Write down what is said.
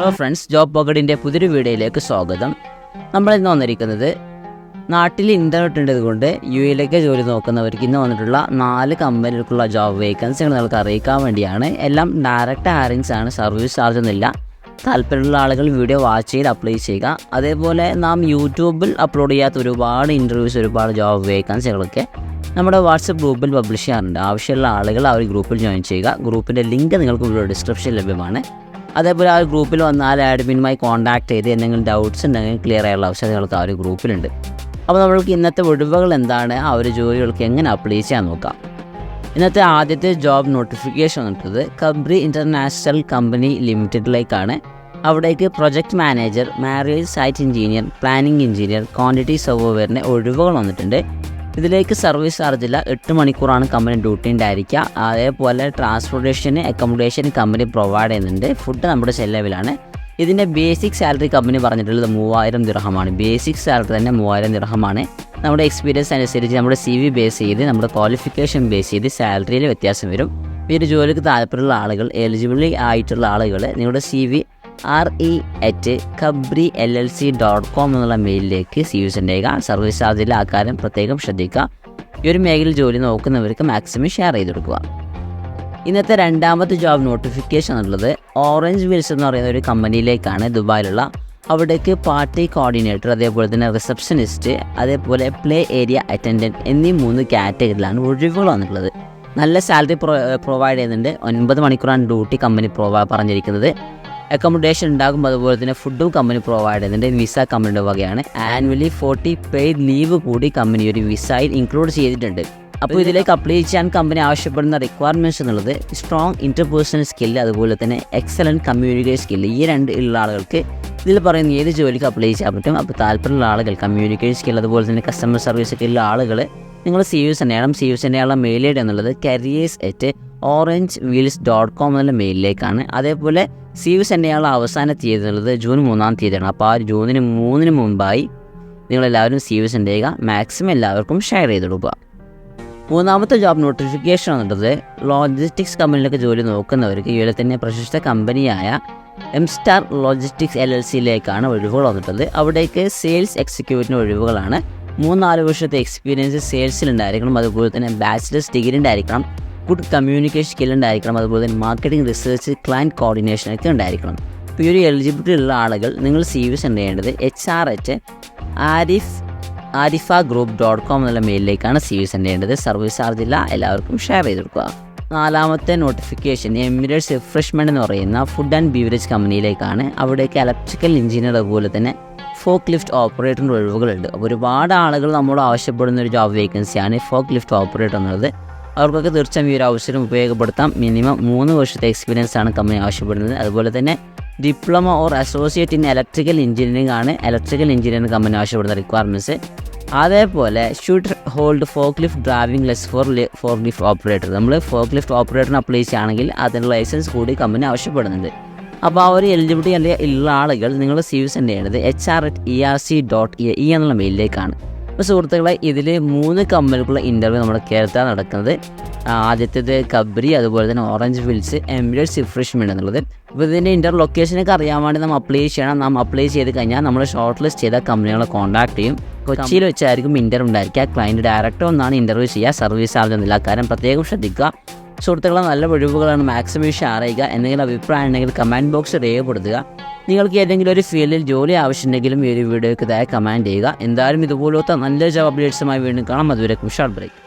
Hello friends, job പോക്കറ്റിൻ്റെ പുതിയൊരു വീഡിയോയിലേക്ക് സ്വാഗതം. നമ്മളിന്ന് വന്നിരിക്കുന്നത് നാട്ടിൽ ഇൻ്റർനെറ്റ് ഉള്ളത് കൊണ്ട് യുഎയിലേക്ക് ജോലി നോക്കുന്നവർക്ക് ഇന്ന് വന്നിട്ടുള്ള 4 കമ്പനികൾക്കുള്ള ജോബ് വേക്കൻസികൾ നിങ്ങൾക്ക് അറിയിക്കാൻ വേണ്ടിയാണ്. എല്ലാം ഡയറക്റ്റ് ഹയറിങ്സ് ആണ്, സർവീസ് ചാർജ് ഒന്നുമില്ല. താല്പര്യമുള്ള ആളുകൾ വീഡിയോ വാച്ച് ചെയ്ത് അപ്ലൈ ചെയ്യുക. അതേപോലെ നാം യൂട്യൂബിൽ അപ്ലോഡ് ചെയ്യാത്ത ഒരുപാട് ഇൻ്റർവ്യൂസ്, ഒരുപാട് ജോബ് വേക്കൻസികളൊക്കെ നമ്മുടെ വാട്സപ്പ് ഗ്രൂപ്പിൽ പബ്ലിഷ് ചെയ്യാറുണ്ട്. ആവശ്യമുള്ള ആളുകൾ ആ ഒരു ഗ്രൂപ്പിൽ ജോയിൻ ചെയ്യുക. ഗ്രൂപ്പിൻ്റെ ലിങ്ക് നിങ്ങൾക്ക് ഇവിടെ ഡിസ്ക്രിപ്ഷനിൽ ലഭ്യമാണ്. അതേപോലെ ആ ഒരു ഗ്രൂപ്പിൽ വന്നാൽ അഡ്മിനുമായി കോൺടാക്ട് ചെയ്ത് എന്തെങ്കിലും ഡൗട്ട്സ് ഉണ്ടെങ്കിൽ ക്ലിയർ ചെയ്യാനുള്ള അവസരങ്ങൾക്ക് ആ ഒരു ഗ്രൂപ്പിലുണ്ട്. അപ്പോൾ നമ്മൾക്ക് ഇന്നത്തെ ഒഴിവുകൾ എന്താണ്, ആ ഒരു ജോലികൾക്ക് എങ്ങനെ അപ്ലൈ ചെയ്യാൻ നോക്കാം. ഇന്നത്തെ ആദ്യത്തെ ജോബ് നോട്ടിഫിക്കേഷൻ വന്നിട്ടത് കബ്രി ഇൻ്റർനാഷണൽ കമ്പനി ലിമിറ്റഡിലേക്കാണ്. അവിടേക്ക് project manager, marriage site engineer, planning engineer, quantity സർവേയറിൻ്റെ ഒഴിവുകൾ വന്നിട്ടുണ്ട്. ഇതിലേക്ക് സർവീസ് ചാർജില്ല. 8 മണിക്കൂറാണ് കമ്പനി ഡ്യൂട്ടി ഉണ്ടായിരിക്കുക. അതേപോലെ ട്രാൻസ്പോർട്ടേഷന്, അക്കോമഡേഷൻ കമ്പനി പ്രൊവൈഡ് ചെയ്യുന്നുണ്ട്. ഫുഡ് നമ്മുടെ ചെലവിലാണ്. ഇതിൻ്റെ ബേസിക് സാലറി കമ്പനി പറഞ്ഞിട്ടുള്ളത് 3000 ദിർഹമാണ്. ബേസിക് സാലറി തന്നെ 3000 ദിർഹമാണ്. നമ്മുടെ എക്സ്പീരിയൻസ് അനുസരിച്ച് നമ്മുടെ CV ബേസ് ചെയ്ത്, നമ്മുടെ ക്വാളിഫിക്കേഷൻ ബേസ് ചെയ്ത് സാലറിയിൽ വ്യത്യാസം വരും. ഈ ഒരു ജോലിക്ക് താല്പര്യമുള്ള ആളുകൾ, എലിജിബിളി ആയിട്ടുള്ള ആളുകൾ നിങ്ങളുടെ CV re@kabrillc.com എന്നുള്ള മെയിലിലേക്ക് CV സെൻഡ് ചെയ്യുക. സർവീസ് ചാർജിലെ ആ കാര്യം പ്രത്യേകം ശ്രദ്ധിക്കുക. ഈ ഒരു മേഖലയിൽ ജോലി നോക്കുന്നവർക്ക് മാക്സിമം ഷെയർ ചെയ്ത് കൊടുക്കുക. ഇന്നത്തെ രണ്ടാമത്തെ ജോബ് നോട്ടിഫിക്കേഷൻ എന്നുള്ളത് ഓറഞ്ച് വീൽസ് എന്ന് പറയുന്ന ഒരു കമ്പനിയിലേക്കാണ്, ദുബായിലുള്ള. അവിടേക്ക് പാർട്ടി കോർഡിനേറ്റർ, അതേപോലെ തന്നെ റിസപ്ഷനിസ്റ്റ്, അതേപോലെ പ്ലേ ഏരിയ അറ്റൻഡൻറ്റ് എന്നീ 3 കാറ്റഗറിയിലാണ് ഒഴിവുകൾ വന്നിട്ടുള്ളത്. നല്ല സാലറി പ്രൊവൈഡ് ചെയ്യുന്നുണ്ട്. 9 മണിക്കൂറാണ് ഡ്യൂട്ടി കമ്പനി പറഞ്ഞിരിക്കുന്നത്. അക്കോമഡേഷൻ ഉണ്ടാകും. അതുപോലെ തന്നെ ഫുഡും കമ്പനി പ്രൊവൈഡ് ചെയ്യുന്നുണ്ട്. വിസ കമ്പനിയുടെ വകയാണ്. ആനുവലി 40 പെയ്ഡ് ലീവ് കൂടി കമ്പനി ഒരു വിസയിൽ ഇൻക്ലൂഡ് ചെയ്തിട്ടുണ്ട്. അപ്പോൾ ഇതിലേക്ക് അപ്ലൈ ചെയ്യാൻ കമ്പനി ആവശ്യപ്പെടുന്ന റിക്വയർമെൻറ്റ്സ് എന്നുള്ളത് സ്ട്രോങ് ഇൻ്റർപേഴ്സണൽ സ്കില്ല്, അതുപോലെ തന്നെ എക്സലൻറ്റ് കമ്മ്യൂണിക്കേഷൻ സ്കില്ല്. ഈ 2 ഉള്ള ആളുകൾക്ക് ഇതിൽ പറയുന്ന ഏത് ജോലിക്ക് അപ്ലൈ ചെയ്യാൻ പറ്റും. അപ്പോൾ താല്പര്യമുള്ള ആളുകൾ കമ്മ്യൂണിക്കേഷൻ സ്കിൽ, അതുപോലെ തന്നെ കസ്റ്റമർ സർവീസ് ഒക്കെ ഉള്ള ആളുകൾ നിങ്ങൾ CV സെൻഡ് ചെയ്യണം. CV സെൻഡ് ചെയ്യാനുള്ള മെയിൽ ID എന്നുള്ളത് careers@orangewheels.com എന്നുള്ള മെയിലിലേക്കാണ്. അതേപോലെ CV സെൻഡ് ചെയ്യാനുള്ള അവസാന തീയതി എന്നുള്ളത് ജൂൺ 3-ാം തീയതിയാണ്. അപ്പോൾ ആ ജൂൺ 3-ന് മുമ്പായി നിങ്ങളെല്ലാവരും CV സെൻഡ് ചെയ്യുക. മാക്സിമം എല്ലാവർക്കും ഷെയർ ചെയ്ത് കൊടുക്കുക. മൂന്നാമത്തെ ജോബ് നോട്ടിഫിക്കേഷൻ എന്നുള്ളത് ലോജിസ്റ്റിക്സ് കമ്പനിയിലൊക്കെ ജോലി നോക്കുന്നവർക്ക് ഇവിടെ തന്നെ പ്രശസ്ത കമ്പനിയായ M-Star ലോജിസ്റ്റിക്സ് LLCയിലേക്കാണ് ഒഴിവുകൾ വന്നിട്ടുള്ളത്. അവിടേക്ക് സെയിൽസ് എക്സിക്യൂട്ടീവിന് ഒഴിവുകളാണ്. 3-4 വർഷത്തെ എക്സ്പീരിയൻസ് സെയിൽസിലുണ്ടായിരിക്കണം. അതുപോലെ തന്നെ ബാച്ചിലേഴ്സ് ഡിഗ്രി ഉണ്ടായിരിക്കണം. ഗുഡ് കമ്മ്യൂണിക്കേഷൻ സ്കിൽ ഉണ്ടായിരിക്കണം. അതുപോലെ തന്നെ മാർക്കറ്റിംഗ്, റിസർച്ച്, ക്ലയൻറ്റ് കോർഡിനേഷനൊക്കെ ഉണ്ടായിരിക്കണം. ഇപ്പോൾ ഈ ഒരു എലിജിബിലിറ്റി ഉള്ള ആളുകൾ നിങ്ങൾ CV സെൻഡ് ചെയ്യേണ്ടത് HR@arifagroup.com എന്നുള്ള മെയിലിലേക്കാണ് CV സെൻഡ് ചെയ്യേണ്ടത്. സർവീസ് ചാർജില്ല. എല്ലാവർക്കും ഷെയർ ചെയ്ത് കൊടുക്കുക. നാലാമത്തെ നോട്ടിഫിക്കേഷൻ എമിറേറ്റ്സ് റിഫ്രഷ്മെൻറ്റ് എന്ന് പറയുന്ന ഫുഡ് ആൻഡ് ബീവറേജ് കമ്പനിയിലേക്കാണ്. അവിടേക്ക് ഇലക്ട്രിക്കൽ എഞ്ചിനീയർ, അതുപോലെ തന്നെ ഫോക്ക് ലിഫ്റ്റ് ഓപ്പറേറ്ററിൻ്റെ ഒഴിവുകളുണ്ട്. അപ്പോൾ ഒരുപാട് ആളുകൾ നമ്മൾ ആവശ്യപ്പെടുന്ന ഒരു ജോബ് വേക്കൻസിയാണ് ഫോക്ക് ലിഫ്റ്റ് ഓപ്പറേറ്റർ എന്നുള്ളത്. അവർക്കൊക്കെ തീർച്ചയായും ഈ ഒരു അവസരം ഉപയോഗപ്പെടുത്താം. മിനിമം 3 വർഷത്തെ എക്സ്പീരിയൻസ് ആണ് കമ്പനി ആവശ്യപ്പെടുന്നത്. അതുപോലെ തന്നെ diploma or associate in electrical engineering ആണ് ഇലക്ട്രിക്കൽ എഞ്ചിനീയറിംഗ് കമ്പനി ആവശ്യപ്പെടുന്ന റിക്വയർമെൻറ്റ്സ്. അതേപോലെ should hold fork lift driving licence for lift operator. നമ്മൾ ഫോക്ക് ലിഫ്റ്റ് ഓപ്പറേറ്ററിന് അപ്ലൈ ചെയ്യുകയാണെങ്കിൽ അതിൻ്റെ ലൈസൻസ് കൂടി കമ്പനി ആവശ്യപ്പെടുന്നുണ്ട്. അപ്പോൾ ആ ഒരു എലിജിബിലിറ്റി ഉള്ള ആളുകൾ നിങ്ങൾ CV സെൻഡ് ചെയ്യേണ്ടത് HR@erc.ae എന്നുള്ള മെയിലിലേക്കാണ്. അപ്പോൾ സുഹൃത്തുക്കളെ, ഇതിൽ 3 കമ്പനിക്കുള്ള ഇൻ്റർവ്യൂ നമ്മുടെ കേരളത്തിൽ നടക്കുന്നത്. ആദ്യത്തേത് കബ്രി, അതുപോലെ തന്നെ ഓറഞ്ച് വീൽസ്, എമിറേറ്റ്സ് റിഫ്രഷ്മെൻറ്റ് എന്നുള്ളത്. അപ്പോൾ ഇതിൻ്റെ ഇൻ്റർവ്യൂ ലൊക്കേഷനൊക്കെ അറിയാൻ വേണ്ടി നമ്മൾ അപ്ലൈ ചെയ്യണം. നാം അപ്ലൈ ചെയ്ത് കഴിഞ്ഞാൽ നമ്മൾ ഷോർട്ട് ലിസ്റ്റ് ചെയ്ത കമ്പനികളെ കോൺടാക്ട് ചെയ്യും. കൊച്ചിയിൽ വെച്ചായിരിക്കും ഇൻ്റർവ്യൂ ഉണ്ടായിരിക്കുക. ക്ലയൻറ്റ് ഡയറക്ടർ ഒന്നാണ് ഇൻ്റർവ്യൂ ചെയ്യുക. സർവീസ് ചാർജ് ഒന്നുമില്ല. കാര്യം പ്രത്യേകം ശ്രദ്ധിക്കുക. സുഹൃത്തുക്കളെ, നല്ല ഒഴിവുകളാണ്. മാക്സിമം ഷെയർ ചെയ്യുക. എന്തെങ്കിലും അഭിപ്രായം ഉണ്ടെങ്കിൽ കമൻറ്റ് ബോക്സ് രേഖപ്പെടുത്തുക. നിങ്ങൾക്ക് ഏതെങ്കിലും ഒരു ഫീൽഡിൽ ജോലി ആവശ്യമുണ്ടെങ്കിലും ഈ ഒരു വീഡിയോയ്ക്ക് താഴെ കമൻറ്റ് ചെയ്യുക. എന്തായാലും ഇതുപോലത്തെ നല്ല ജോബ് അപ്ഡേറ്റ്സുമായി വീണ്ടും കാണാം. അതുവരെ ഷോർട്ട് ബ്രേക്ക്.